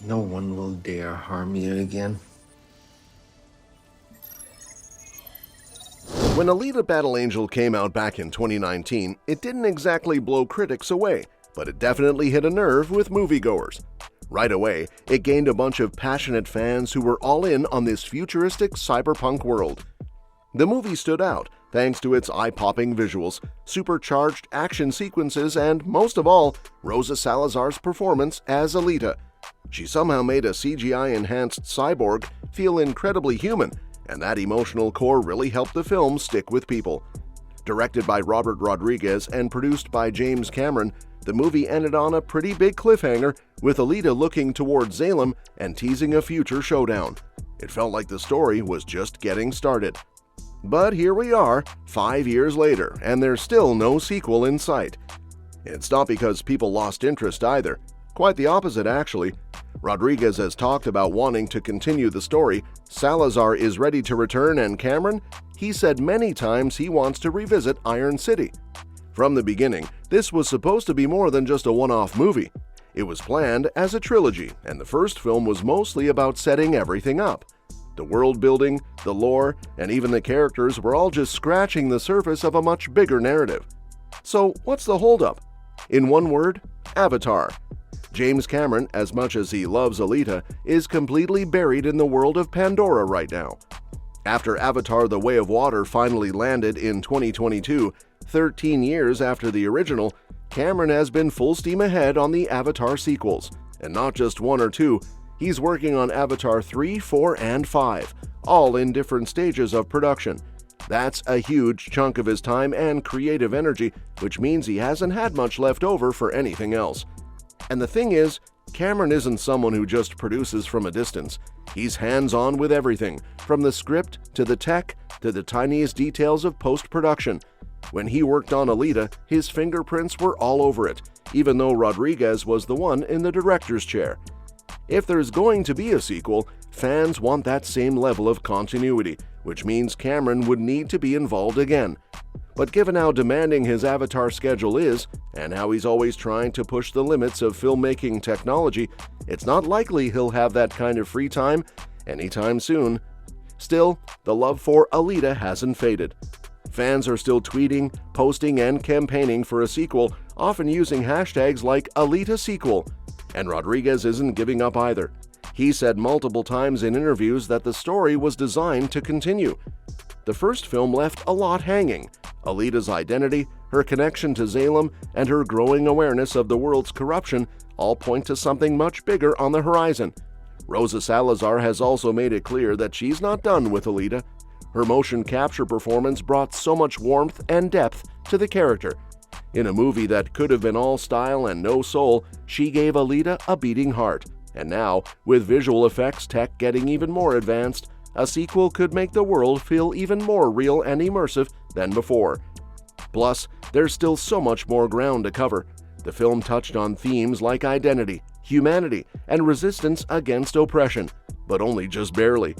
No one will dare harm you again. When Alita Battle Angel came out back in 2019, it didn't exactly blow critics away, but it definitely hit a nerve with moviegoers. Right away, it gained a bunch of passionate fans who were all in on this futuristic cyberpunk world. The movie stood out thanks to its eye-popping visuals, supercharged action sequences, and most of all, Rosa Salazar's performance as Alita. She somehow made a CGI-enhanced cyborg feel incredibly human, and that emotional core really helped the film stick with people. Directed by Robert Rodriguez and produced by James Cameron, the movie ended on a pretty big cliffhanger, with Alita looking toward Salem and teasing a future showdown. It felt like the story was just getting started. But here we are, 5 years later, and there's still no sequel in sight. It's not because people lost interest either. Quite the opposite, actually. Rodriguez has talked about wanting to continue the story, Salazar is ready to return, and Cameron? He said many times he wants to revisit Iron City. From the beginning, this was supposed to be more than just a one-off movie. It was planned as a trilogy, and the first film was mostly about setting everything up. The world building, the lore, and even the characters were all just scratching the surface of a much bigger narrative. So what's the holdup? In one word, Avatar. James Cameron, as much as he loves Alita, is completely buried in the world of Pandora right now. After Avatar: The Way of Water finally landed in 2022, 13 years after the original, Cameron has been full steam ahead on the Avatar sequels, and not just one or two. He's working on Avatar 3, 4, and 5, all in different stages of production. That's a huge chunk of his time and creative energy, which means he hasn't had much left over for anything else. And the thing is, Cameron isn't someone who just produces from a distance. He's hands-on with everything, from the script to the tech to the tiniest details of post-production. When he worked on Alita, his fingerprints were all over it, even though Rodriguez was the one in the director's chair. If there's going to be a sequel, fans want that same level of continuity, which means Cameron would need to be involved again. But given how demanding his Avatar schedule is, and how he's always trying to push the limits of filmmaking technology, it's not likely he'll have that kind of free time anytime soon. Still, the love for Alita hasn't faded. Fans are still tweeting, posting, and campaigning for a sequel, often using hashtags like AlitaSequel. And Rodriguez isn't giving up either. He said multiple times in interviews that the story was designed to continue. The first film left a lot hanging. Alita's identity, her connection to Salem, and her growing awareness of the world's corruption all point to something much bigger on the horizon. Rosa Salazar has also made it clear that she's not done with Alita. Her motion capture performance brought so much warmth and depth to the character. In a movie that could have been all style and no soul, she gave Alita a beating heart. And now, with visual effects tech getting even more advanced, a sequel could make the world feel even more real and immersive than before. Plus, there's still so much more ground to cover. The film touched on themes like identity, humanity, and resistance against oppression, but only just barely.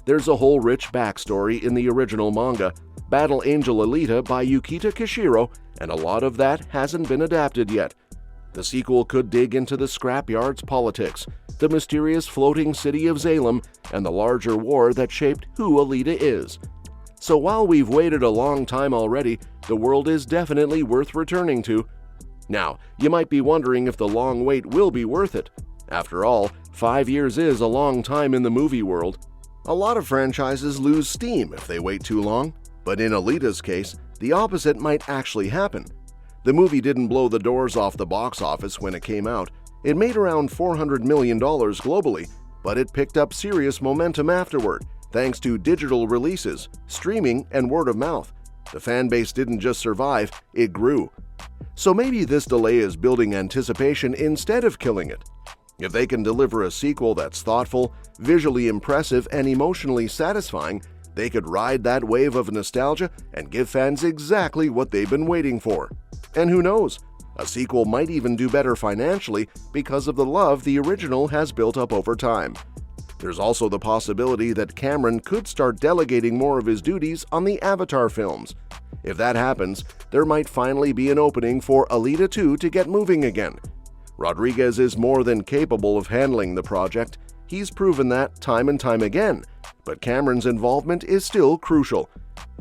There's a whole rich backstory in the original manga, Battle Angel Alita by Yukito Kishiro, and a lot of that hasn't been adapted yet. The sequel could dig into the scrapyard's politics, the mysterious floating city of Salem, and the larger war that shaped who Alita is. So while we've waited a long time already, the world is definitely worth returning to. Now, you might be wondering if the long wait will be worth it. After all, 5 years is a long time in the movie world. A lot of franchises lose steam if they wait too long, but in Alita's case, the opposite might actually happen. The movie didn't blow the doors off the box office when it came out. It made around $400 million globally, but it picked up serious momentum afterward, thanks to digital releases, streaming, and word of mouth. The fan base didn't just survive, it grew. So maybe this delay is building anticipation instead of killing it. If they can deliver a sequel that's thoughtful, visually impressive, and emotionally satisfying, they could ride that wave of nostalgia and give fans exactly what they've been waiting for. And who knows? A sequel might even do better financially because of the love the original has built up over time. There's also the possibility that Cameron could start delegating more of his duties on the Avatar films. If that happens, there might finally be an opening for Alita 2 to get moving again. Rodriguez is more than capable of handling the project. He's proven that time and time again, but Cameron's involvement is still crucial.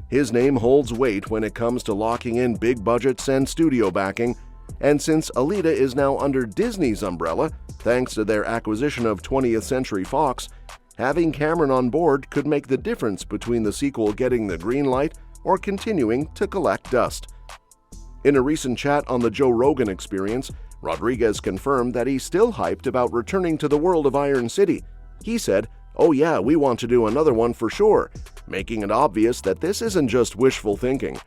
His name holds weight when it comes to locking in big budgets and studio backing, and since Alita is now under Disney's umbrella, thanks to their acquisition of 20th Century Fox, having Cameron on board could make the difference between the sequel getting the green light or continuing to collect dust. In a recent chat on the Joe Rogan Experience, Rodriguez confirmed that he's still hyped about returning to the world of Iron City. He said, "Oh yeah, we want to do another one for sure," making it obvious that this isn't just wishful thinking.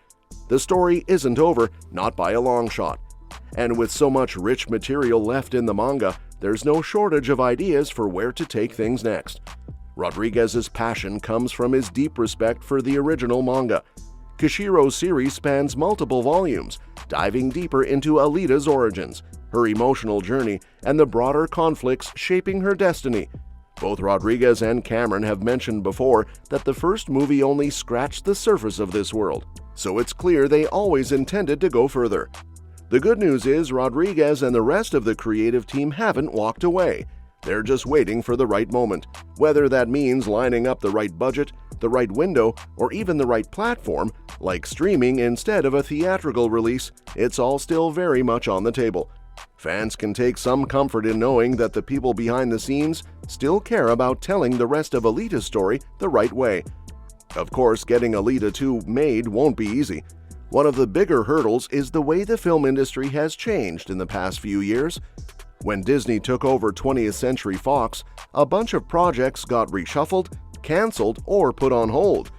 The story isn't over, not by a long shot. And with so much rich material left in the manga, there's no shortage of ideas for where to take things next. Rodriguez's passion comes from his deep respect for the original manga. Kishiro's series spans multiple volumes, diving deeper into Alita's origins, her emotional journey, and the broader conflicts shaping her destiny. Both Rodriguez and Cameron have mentioned before that the first movie only scratched the surface of this world, so it's clear they always intended to go further. The good news is Rodriguez and the rest of the creative team haven't walked away. They're just waiting for the right moment. Whether that means lining up the right budget, the right window, or even the right platform, like streaming instead of a theatrical release, it's all still very much on the table. Fans can take some comfort in knowing that the people behind the scenes still care about telling the rest of Alita's story the right way. Of course, getting Alita 2 made won't be easy. One of the bigger hurdles is the way the film industry has changed in the past few years. When Disney took over 20th Century Fox, a bunch of projects got reshuffled, canceled, or put on hold.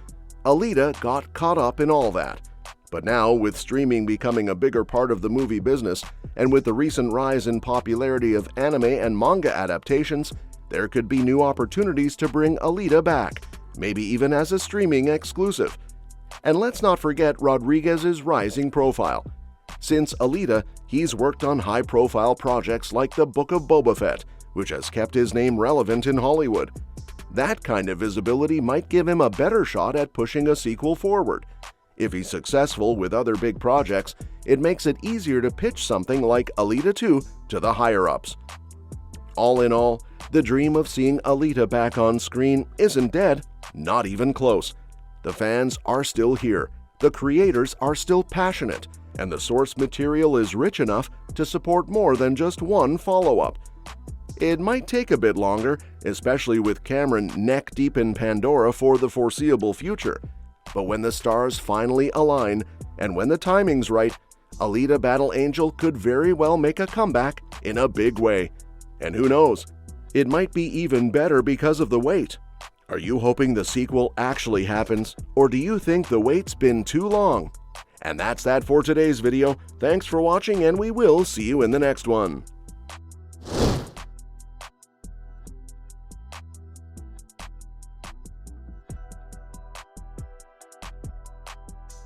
Alita got caught up in all that. But now, with streaming becoming a bigger part of the movie business, and with the recent rise in popularity of anime and manga adaptations, there could be new opportunities to bring Alita back, maybe even as a streaming exclusive. And let's not forget Rodriguez's rising profile. Since Alita, he's worked on high-profile projects like The Book of Boba Fett, which has kept his name relevant in Hollywood. That kind of visibility might give him a better shot at pushing a sequel forward. If he's successful with other big projects, it makes it easier to pitch something like Alita 2 to the higher-ups. All in all, the dream of seeing Alita back on screen isn't dead, not even close. The fans are still here, the creators are still passionate, and the source material is rich enough to support more than just one follow-up. It might take a bit longer, especially with Cameron neck-deep in Pandora for the foreseeable future. But when the stars finally align, and when the timing's right, Alita Battle Angel could very well make a comeback in a big way. And who knows, it might be even better because of the wait. Are you hoping the sequel actually happens, or do you think the wait's been too long? And that's that for today's video. Thanks for watching, and we will see you in the next one.